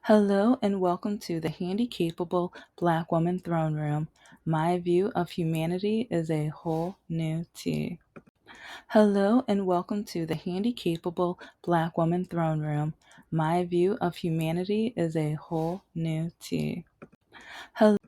Hello and welcome to the Handicapable Black Woman Throne Room. My view of humanity is a whole new tea. Hello and welcome to the Handicapable Black Woman Throne Room. My view of humanity is a whole new tea. Hello.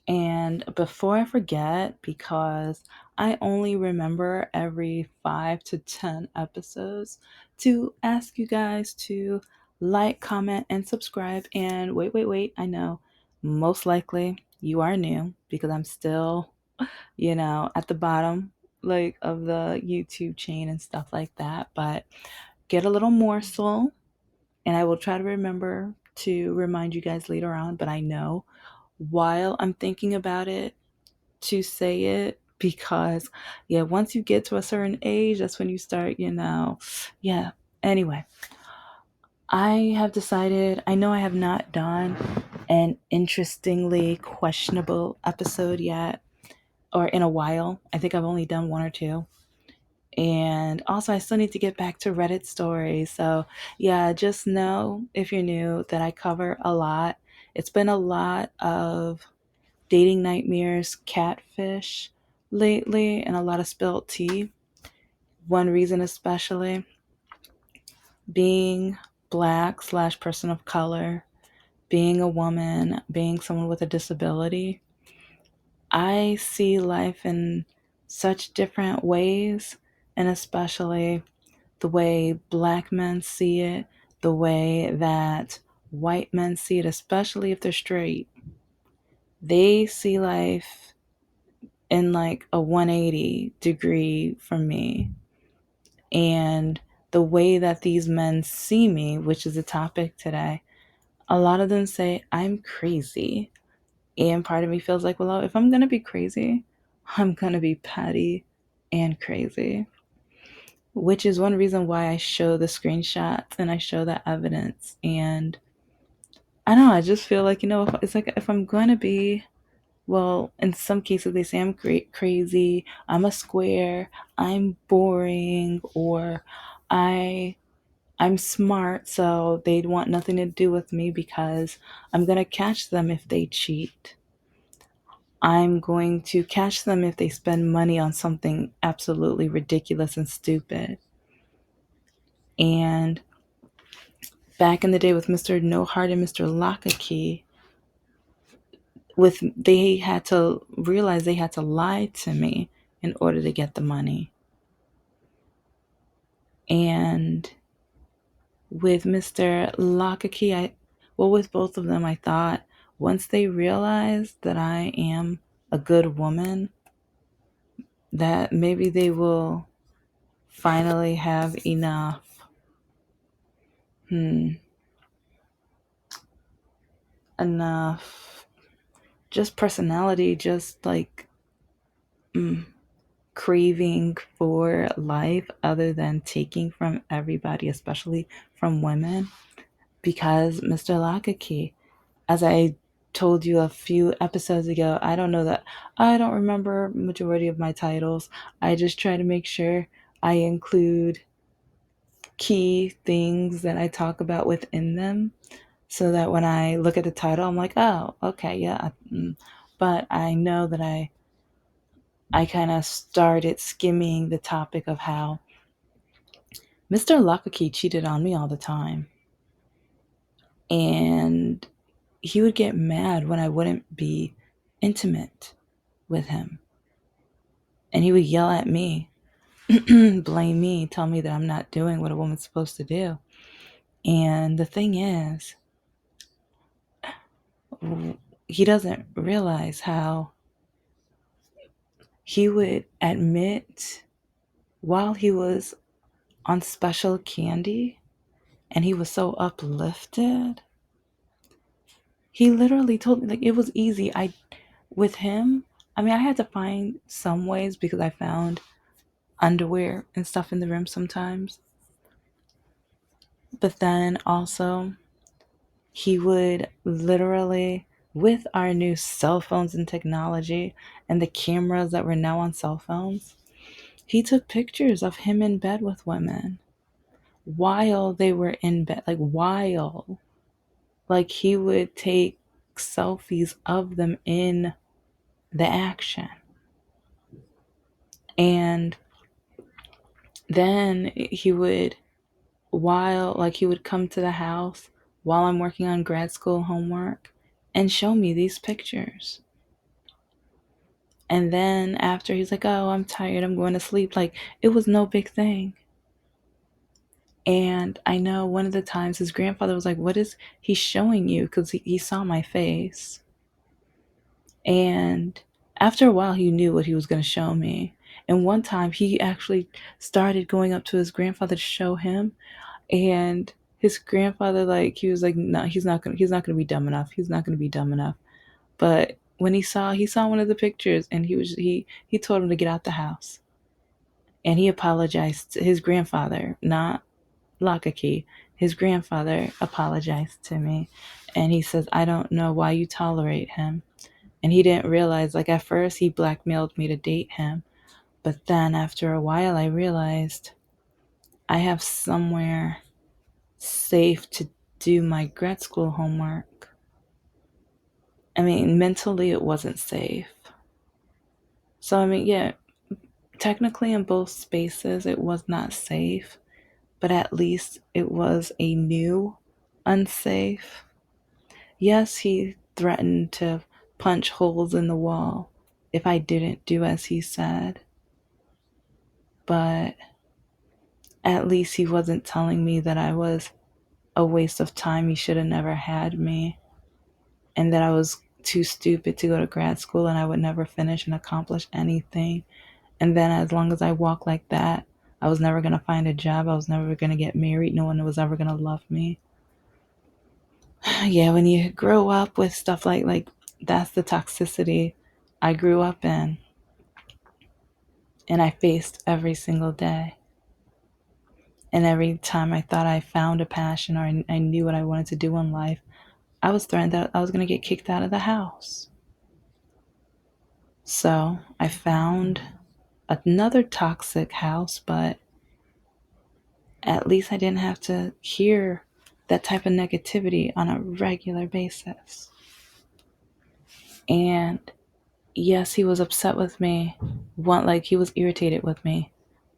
And before I forget, because I only remember every 5 to 10 episodes, to ask you guys to like, comment, and subscribe. And wait, I know most likely you are new because I'm still, at the bottom like of the YouTube chain and stuff like that. But get a little morsel, and I will try to remember to remind you guys later on. But I know while I'm thinking about it, to say it because once you get to a certain age, that's when you start, yeah. Anyway, I have decided, I know I have not done an interestingly questionable episode yet, or in a while. I think I've only done one or two. And also, I still need to get back to Reddit stories. So, yeah, just know if you're new that I cover a lot. It's been a lot of dating nightmares, catfish lately, and a lot of spilled tea. One reason, especially, being black / person of color, being a woman, being someone with a disability. I see life in such different ways, and especially the way black men see it, the way that white men see it, especially if they're straight. They see life in like a 180 degree from me. And the way that these men see me, which is the topic today, a lot of them say I'm crazy. And part of me feels like, well, if I'm going to be crazy, I'm going to be petty and crazy, which is one reason why I show the screenshots and I show the evidence. And I don't know, I just feel like, it's like if I'm going to be, well, in some cases, they say I'm crazy, I'm a square, I'm boring, or I I'm smart, so they'd want nothing to do with me because I'm gonna catch them if they cheat. I'm going to catch them if they spend money on something absolutely ridiculous and stupid. And back in the day with Mr. No Heart and Mr. Lockakey, they had to realize they had to lie to me in order to get the money. And with Mr. Lockakey, with both of them, I thought once they realize that I am a good woman, that maybe they will finally have enough just personality, just like craving for life other than taking from everybody, especially from women. Because Mr. Lockakey, as I told you a few episodes ago, I don't remember majority of my titles. I just try to make sure I include key things that I talk about within them so that when I look at the title, I'm like, oh, okay, yeah. But I know that I kind of started skimming the topic of how Mr. Lockakey cheated on me all the time. And he would get mad when I wouldn't be intimate with him. And he would yell at me, blame me, tell me that I'm not doing what a woman's supposed to do. And the thing is, he doesn't realize how he would admit while he was on special candy and he was so uplifted. He literally told me, like, it was easy. With him, I mean, I had to find some ways because I found underwear and stuff in the room sometimes. But then also, he would literally, with our new cell phones and technology and the cameras that were now on cell phones, he took pictures of him in bed with women while they were in bed, like while. Like he would take selfies of them in the action. And then he would, while like he would come to the house while I'm working on grad school homework and show me these pictures. And then after he's like, "Oh, I'm tired, I'm going to sleep." Like it was no big thing. And I know one of the times his grandfather was like, "What is he showing you?" Because he saw my face. And after a while, he knew what he was going to show me. And one time, he actually started going up to his grandfather to show him. And his grandfather, like, he was like, "No, he's not gonna be dumb enough. He's not gonna be dumb enough." But when he saw one of the pictures, and he told him to get out the house. And he apologized to his grandfather, not Lakaki. His grandfather apologized to me. And he says, "I don't know why you tolerate him." And he didn't realize, like, at first he blackmailed me to date him. But then after a while, I realized I have somewhere safe to do my grad school homework. I mean, mentally, it wasn't safe. So, I mean, yeah, technically in both spaces, it was not safe, but at least it was a new unsafe. Yes, he threatened to punch holes in the wall if I didn't do as he said, but at least he wasn't telling me that I was a waste of time. He should have never had me, and that I was too stupid to go to grad school and I would never finish and accomplish anything. And then, as long as I walk like that, I was never going to find a job. I was never going to get married. No one was ever going to love me. Yeah, when you grow up with stuff like that's the toxicity I grew up in and I faced every single day. And every time I thought I found a passion or I knew what I wanted to do in life, I was threatened that I was going to get kicked out of the house. So I found another toxic house, but at least I didn't have to hear that type of negativity on a regular basis. And yes, he was upset with me. Like he was irritated with me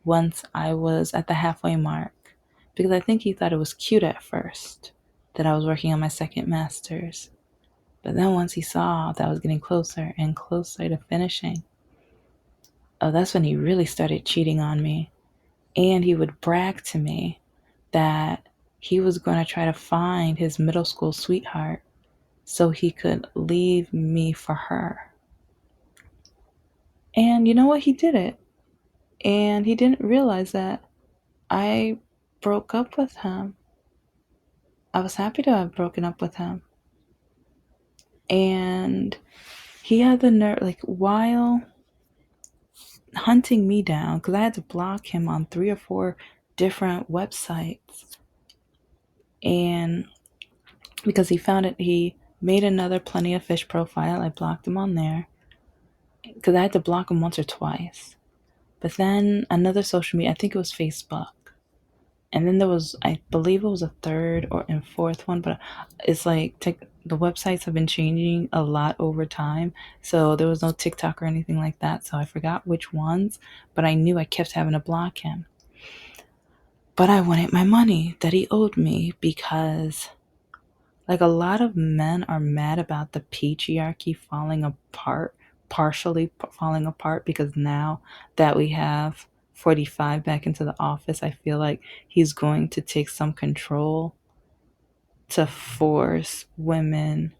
once I was at the halfway mark, because I think he thought it was cute at first that I was working on my second master's. But then once he saw that I was getting closer and closer to finishing, oh, that's when he really started cheating on me. And he would brag to me that he was going to try to find his middle school sweetheart so he could leave me for her. And you know what? He did it. And he didn't realize that I broke up with him. I was happy to have broken up with him. And he had the nerve, like, while hunting me down, because I had to block him on 3 or 4 different websites. And because he found it, he made another Plenty of Fish profile. I blocked him on there because I had to block him once or twice. But then another social media, I think it was Facebook. And then there was, I believe it was a third or and fourth one, but it's like the websites have been changing a lot over time. So there was no TikTok or anything like that. So I forgot which ones, but I knew I kept having to block him. But I wanted my money that he owed me because, like, a lot of men are mad about the patriarchy falling apart, partially falling apart, because now that we have 45 back into the office, I feel like he's going to take some control to force women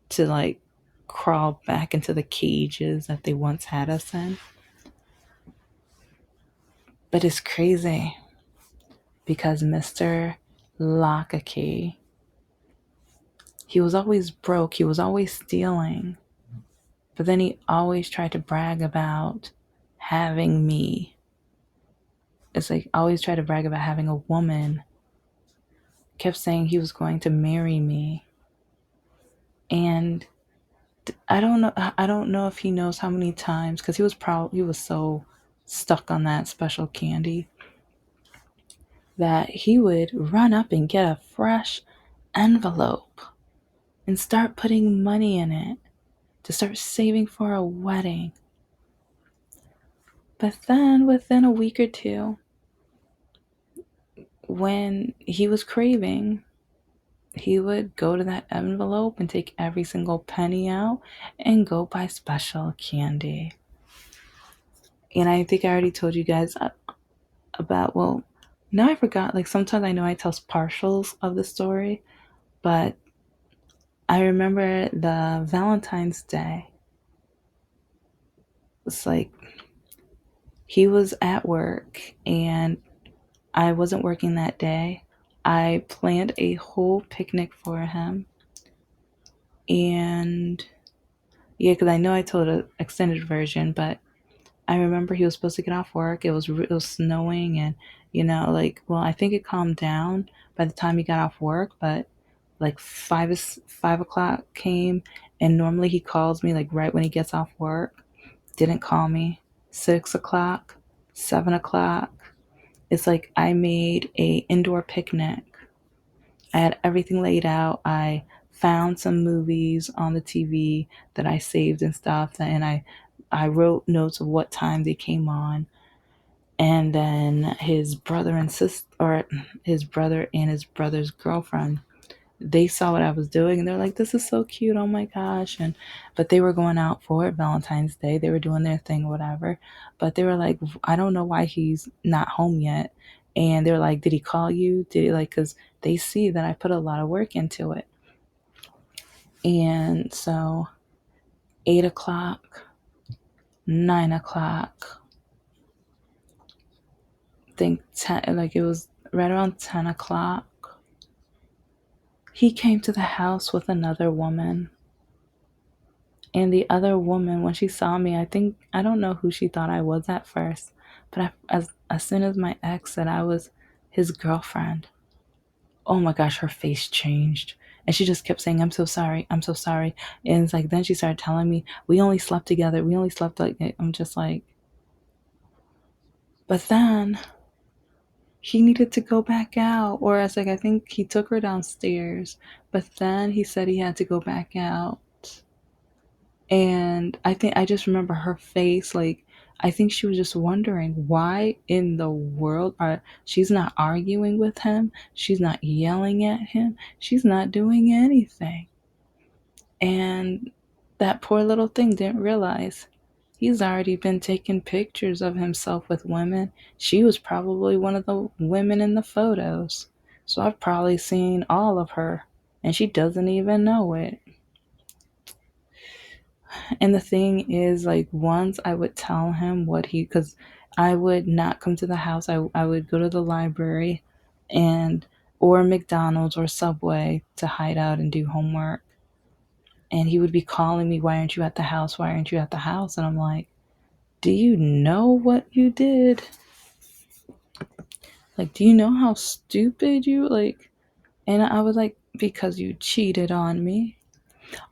to, like, crawl back into the cages that they once had us in. But it's crazy because Mr. Lakaki, he was always broke, he was always stealing. But then he always tried to brag about having me. It's like always tried to brag about having a woman. Kept saying he was going to marry me. And I don't know if he knows how many times, because he was so stuck on that special candy, that he would run up and get a fresh envelope and start putting money in it to start saving for a wedding. But then within a week or two, when he was craving, he would go to that envelope and take every single penny out and go buy special candy. And I think I already told you guys about, well, now I forgot. Like sometimes I know I tell partials of the story, but I remember the Valentine's Day. It's like he was at work and I wasn't working that day. I planned a whole picnic for him. And yeah, because I know I told an extended version, but I remember he was supposed to get off work. It was snowing, and like, well, I think it calmed down by the time he got off work, but like 5 o'clock came, and normally he calls me like right when he gets off work. Didn't call me. 6 o'clock, 7 o'clock. It's like I made a indoor picnic. I had everything laid out. I found some movies on the TV that I saved and stuff, and I wrote notes of what time they came on. And then his brother and sister, or his brother and his brother's girlfriend, they saw what I was doing and they're like, "This is so cute! Oh my gosh!" And but they were going out for it Valentine's Day. They were doing their thing, whatever. But they were like, "I don't know why he's not home yet." And they were like, "Did he call you? Did he like?" Because they see that I put a lot of work into it. And so 8 o'clock, 9 o'clock, I think 10, like it was right around 10 o'clock. He came to the house with another woman. And the other woman, when she saw me, I don't know who she thought I was at first, but as soon as my ex said I was his girlfriend, oh my gosh, her face changed. And she just kept saying, "I'm so sorry. I'm so sorry." And it's like, then she started telling me, "We only slept together. We only slept like," I'm just like, but then he needed to go back out. Or I was like, I think he took her downstairs, but then he said he had to go back out. And I think I just remember her face, like I think she was just wondering why in the world are she's not arguing with him, she's not yelling at him, she's not doing anything. And that poor little thing didn't realize he's already been taking pictures of himself with women. She was probably one of the women in the photos. So I've probably seen all of her and she doesn't even know it. And the thing is, like, once I would tell him because I would not come to the house, I would go to the library and, or McDonald's or Subway to hide out and do homework. And he would be calling me, "Why aren't you at the house? Why aren't you at the house?" And I'm like, "Do you know what you did? Like, do you know how stupid you like?" And I was like, "Because you cheated on me."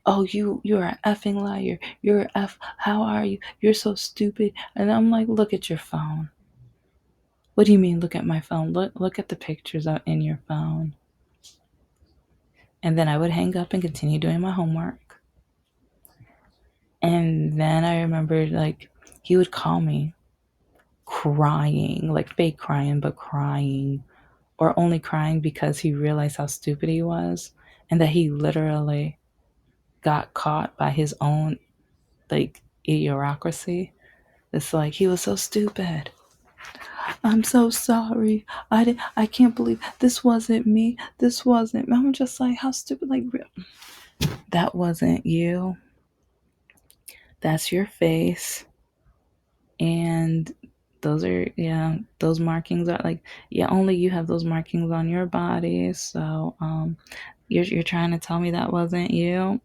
"Oh, you're an effing liar. You're a F. How are you? You're so stupid." And I'm like, "Look at your phone." "What do you mean, look at my phone? Look at the pictures out in your phone." And then I would hang up and continue doing my homework. And then I remembered, like, he would call me crying, like fake crying, but crying, or only crying because he realized how stupid he was and that he literally got caught by his own, like, idiocracy. It's like he was so stupid. "I'm so sorry. I can't believe this wasn't me. This wasn't." I'm just like, how stupid, like, that wasn't you. That's your face. And those are, yeah, those markings are like, yeah, only you have those markings on your body. So you're trying to tell me that wasn't you?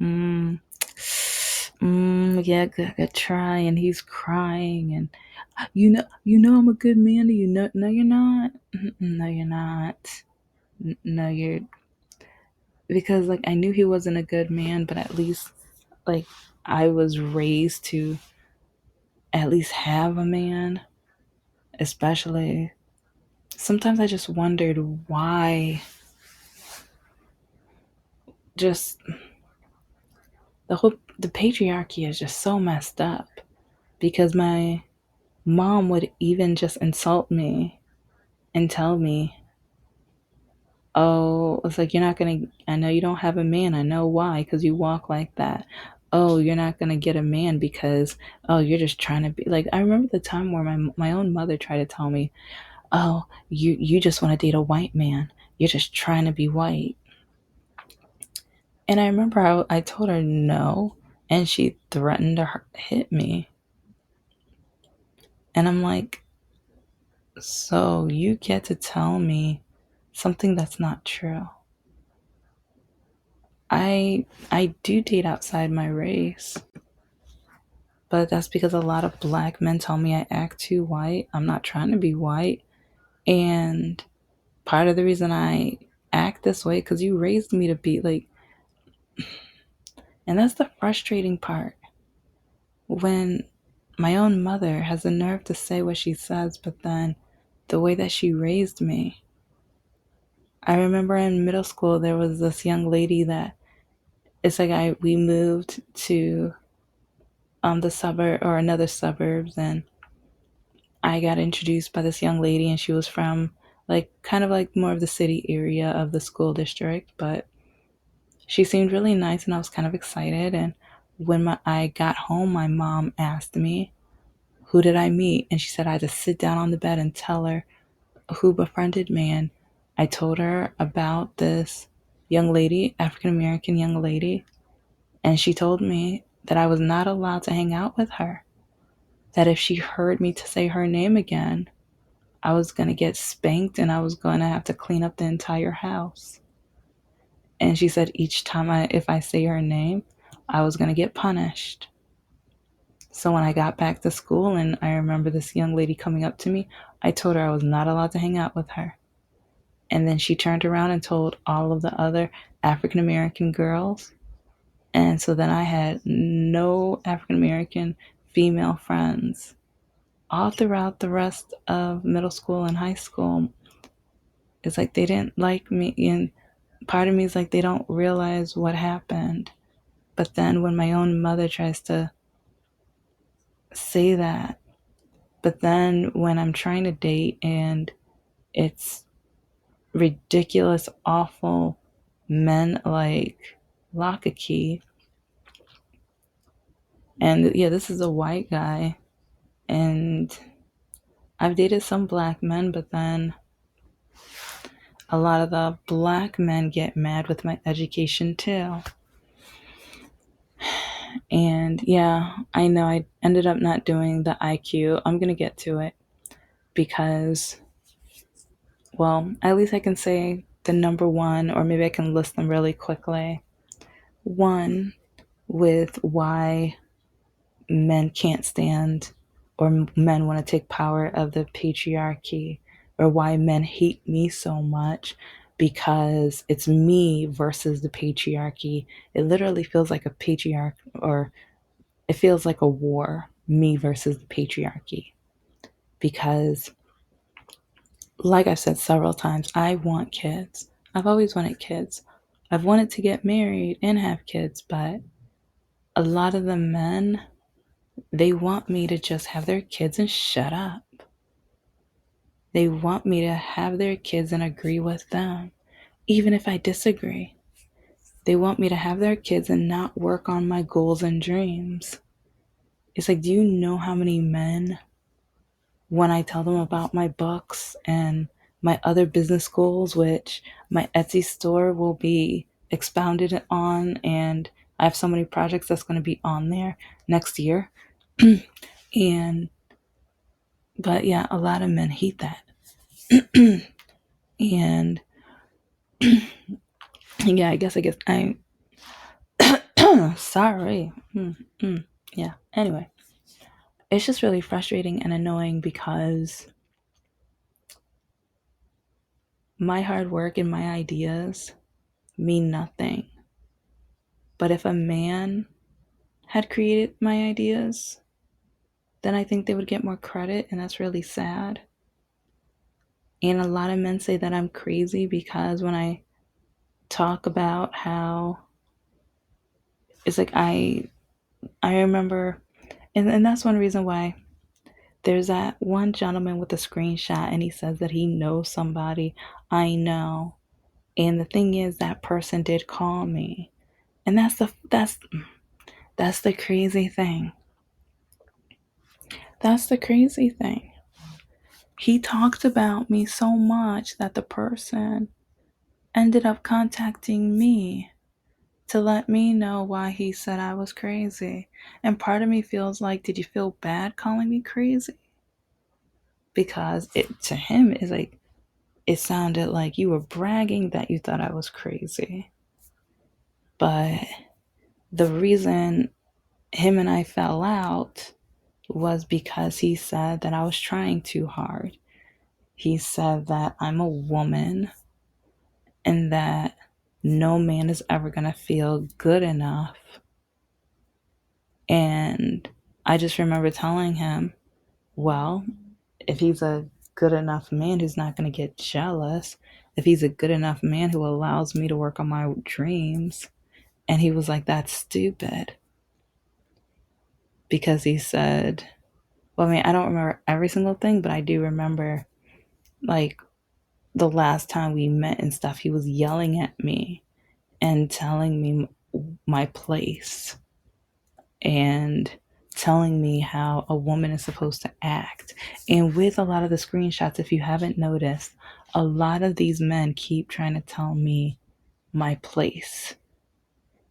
Yeah, good try. And he's crying, and you know I'm a good man. You know, no, you're not. No, you're not. No, you're, because like I knew he wasn't a good man, but at least, like, I was raised to at least have a man. Especially sometimes I just wondered why just the patriarchy is just so messed up because my mom would even just insult me and tell me, "Oh, it's like you're not gonna. I know you don't have a man. I know why, because you walk like that. Oh, you're not gonna get a man because you're just trying to be like." I remember the time where my own mother tried to tell me, "Oh, you just want to date a white man. You're just trying to be white." And I remember I told her no, and she threatened to hit me. And I'm like, so you get to tell me something that's not true. I do date outside my race, but that's because a lot of black men tell me I act too white. I'm not trying to be white. And part of the reason I act this way because you raised me to be like, and that's the frustrating part when my own mother has the nerve to say what she says, but then the way that she raised me. I remember in middle school there was this young lady that it's like I we moved to the suburb or another suburbs, and I got introduced by this young lady, and she was from like kind of like more of the city area of the school district, but she seemed really nice and I was kind of excited. And when I got home, my mom asked me, "Who did I meet?" And she said I had to sit down on the bed and tell her who befriended me. And I told her about this young lady, African American young lady, and she told me that I was not allowed to hang out with her. That if she heard me to say her name again, I was going to get spanked and I was going to have to clean up the entire house. And she said each time if I say her name, I was going to get punished. So when I got back to school and I remember this young lady coming up to me, I told her I was not allowed to hang out with her. And then she turned around and told all of the other African American girls. And so then I had no African American female friends. All throughout the rest of middle school and high school, it's like they didn't like me. And part of me is like they don't realize what happened. But then when my own mother tries to say that, but then when I'm trying to date and it's ridiculous, awful men like Lock a Key, and yeah, this is a white guy, and I've dated some black men, but then a lot of the black men get mad with my education too. And yeah, I know I ended up not doing the IQ. I'm going to get to it because, well, at least I can say the number one, or maybe I can list them really quickly. One, with why men can't stand or men want to take power of the patriarchy, or why men hate me so much because it's me versus the patriarchy. It literally feels like a patriarch, or it feels like a war, me versus the patriarchy. Because, like I've said several times, I want kids. I've always wanted kids. I've wanted to get married and have kids, but a lot of the men, they want me to just have their kids and shut up. They want me to have their kids and agree with them, even if I disagree. They want me to have their kids and not work on my goals and dreams. It's like, do you know how many men, when I tell them about my books and my other business goals, which my Etsy store will be expounded on, and I have so many projects that's going to be on there next year. And, but yeah, a lot of men hate that. And yeah, I guess I'm sorry. Yeah, anyway, it's just really frustrating and annoying because my hard work and my ideas mean nothing. But if a man had created my ideas, then I think they would get more credit, and that's really sad. And a lot of men say that I'm crazy because when I talk about how It's like I remember, and that's one reason why there's that one gentleman with a screenshot, and he says that he knows somebody I know. And the thing is, that person did call me. And that's the crazy thing. That's the crazy thing. He talked about me so much that the person ended up contacting me to let me know why he said I was crazy. And part of me feels like, did you feel bad calling me crazy? Because it to him is like, it sounded like you were bragging that you thought I was crazy. But the reason him and I fell out was because he said that I was trying too hard. He said that I'm a woman and that no man is ever going to feel good enough. And I just remember telling him, well, if he's a good enough man who's not going to get jealous, if he's a good enough man who allows me to work on my dreams, and he was like, that's stupid. Because he said, well, I mean, I don't remember every single thing, but I do remember, like, the last time we met and stuff, he was yelling at me and telling me my place and telling me how a woman is supposed to act. And with a lot of the screenshots, if you haven't noticed, a lot of these men keep trying to tell me my place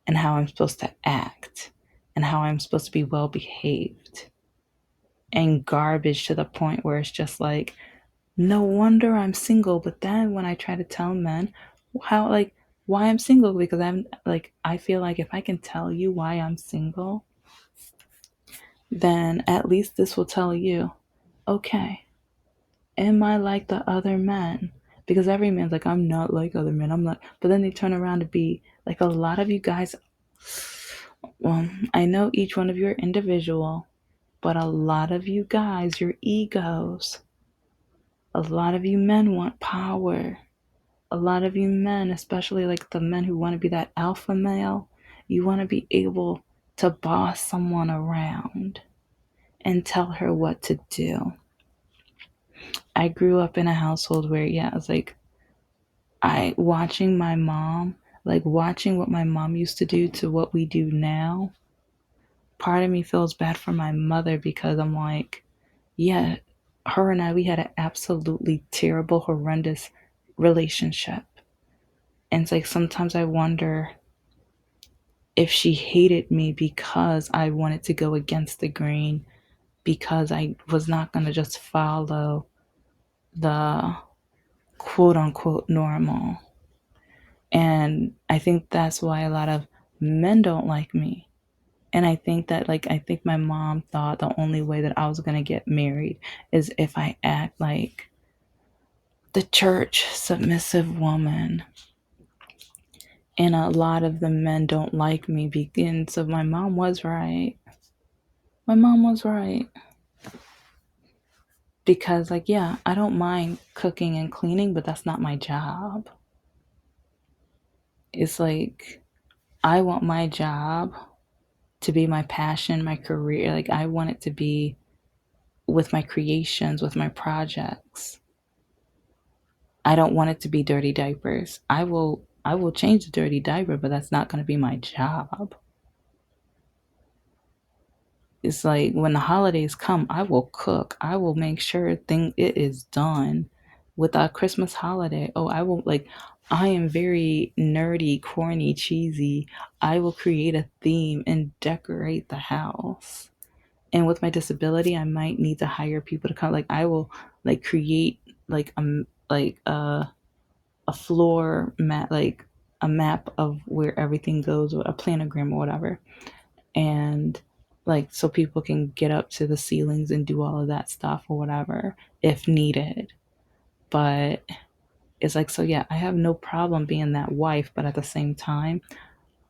and how I'm supposed to act and how I'm supposed to be well behaved, and garbage to the point where it's just like, no wonder I'm single. But then when I try to tell men how, like, why I'm single, because I'm like, I feel like if I can tell you why I'm single, then at least this will tell you, okay, am I like the other men? Because every man's like, I'm not like other men. I'm not. But then they turn around to be like, a lot of you guys, well, I know each one of you are individual, but a lot of you guys, your egos, a lot of you men want power. A lot of you men, especially like the men who want to be that alpha male, you want to be able to boss someone around and tell her what to do. I grew up in a household where, yeah, it's like watching my mom, like watching what my mom used to do to what we do now. Part of me feels bad for my mother because I'm like, yeah, her and we had an absolutely terrible, horrendous relationship. And it's like sometimes I wonder if she hated me because I wanted to go against the grain, because I was not going to just follow the quote unquote normal. And I think that's why a lot of men don't like me. And I think that, like, I think my mom thought the only way that I was going to get married is if I act like the church submissive woman. And a lot of the men don't like me. And so my mom was right. My mom was right. Because, like, yeah, I don't mind cooking and cleaning, but that's not my job. It's like, I want my job to be my passion, my career. Like, I want it to be with my creations, with my projects. I don't want it to be dirty diapers. I will change the dirty diaper, but that's not going to be my job. It's like when the holidays come, I will cook. I will make sure it is done. With our Christmas holiday, oh, I will, like, I am very nerdy, corny, cheesy. I will create a theme and decorate the house. And with my disability, I might need to hire people to come. Like, I will, like, create like a floor map, like a map of where everything goes, or a planogram or whatever, and like so people can get up to the ceilings and do all of that stuff or whatever if needed. But it's like, so yeah, I have no problem being that wife, but at the same time,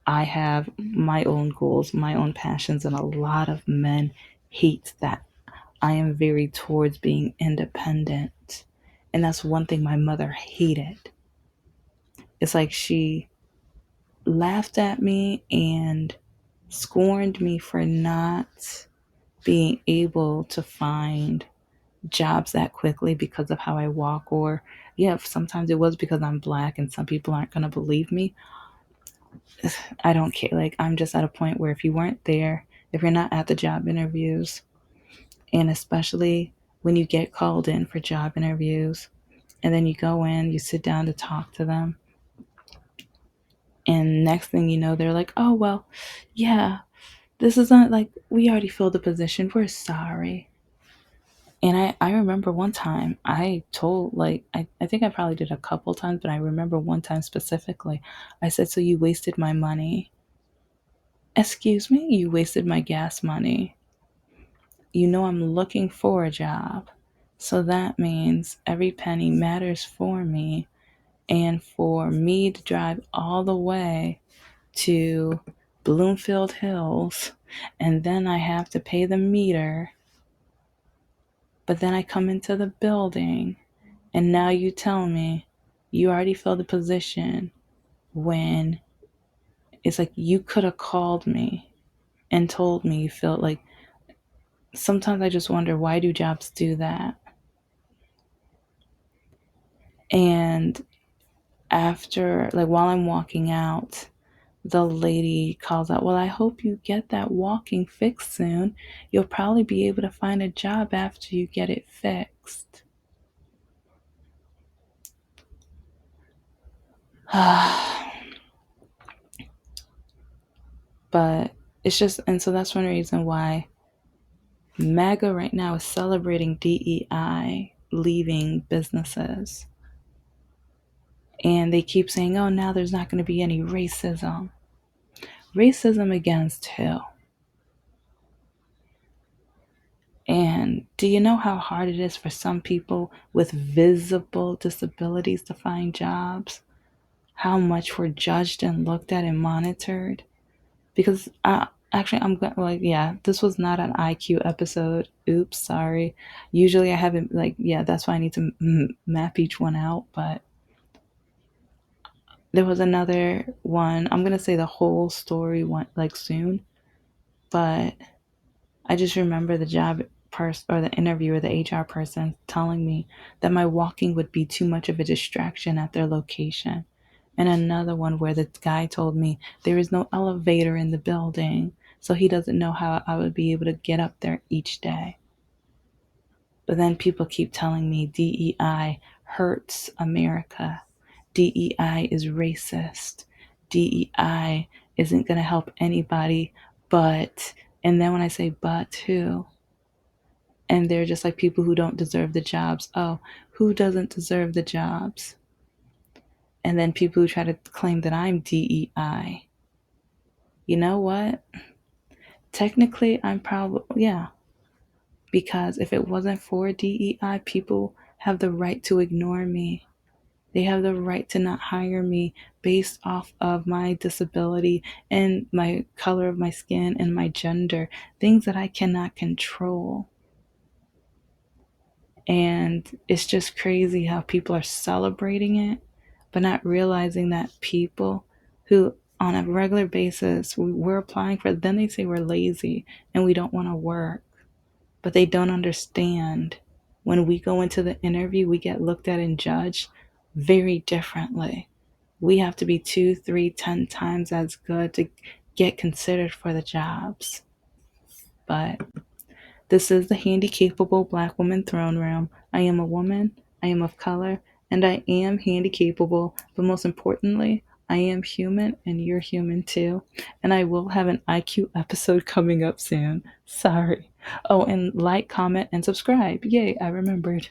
I have my own goals, my own passions, and a lot of men hate that I am very towards being independent. And that's one thing my mother hated. It's like she laughed at me and scorned me for not being able to find jobs that quickly because of how I walk, or yeah, sometimes it was because I'm black and some people aren't going to believe me. I don't care. Like, I'm just at a point where if you weren't there, if you're not at the job interviews, and especially when you get called in for job interviews and then you go in, you sit down to talk to them, and next thing you know, they're like, oh, well, yeah, this is not like we already filled the position. We're sorry. And I remember one time I told, like, I think I probably did a couple times, but I remember one time specifically, I said, so you wasted my money. Excuse me? You wasted my gas money. You know I'm looking for a job. So that means every penny matters for me. And for me to drive all the way to Bloomfield Hills and then I have to pay the meter, but then I come into the building and now you tell me you already filled the position when it's like you could have called me and told me you felt like. Sometimes I just wonder, why do jobs do that? And after, like, while I'm walking out, the lady calls out, well, I hope you get that walking fixed soon. You'll probably be able to find a job after you get it fixed. But it's just, and so that's one reason why MAGA right now is celebrating DEI leaving businesses. And they keep saying, oh, now there's not going to be any racism. Racism against who? And do you know how hard it is for some people with visible disabilities to find jobs? How much we're judged and looked at and monitored? Because actually, I'm glad, like, yeah, this was not an IQ episode. Oops, sorry. Usually I haven't, like, yeah, that's why I need to map each one out. But there was another one. I'm going to say the whole story one, like, soon. But I just remember the job person or the interviewer, the HR person, telling me that my walking would be too much of a distraction at their location. And another one where the guy told me there is no elevator in the building, so he doesn't know how I would be able to get up there each day. But then people keep telling me DEI hurts America. DEI is racist. DEI isn't going to help anybody but, and then when I say but who? And they're just like people who don't deserve the jobs. Oh, who doesn't deserve the jobs? And then people who try to claim that I'm DEI. You know what? Technically, I'm probably, yeah. Because if it wasn't for DEI, people have the right to ignore me. They have the right to not hire me based off of my disability and my color of my skin and my gender, things that I cannot control. And it's just crazy how people are celebrating it, but not realizing that people who, on a regular basis, we're applying for, then they say we're lazy and we don't want to work. But they don't understand when we go into the interview, we get looked at and judged very differently. We have to be 2, 3, 10 times as good to get considered for the jobs. But this is the Handicapable Black Woman Throne Room. I am a woman, I am of color, and I am handicapable. But most importantly, I am human and you're human too. And I will have an IQ episode coming up soon. Sorry. Oh, and like, comment, and subscribe. Yay, I remembered.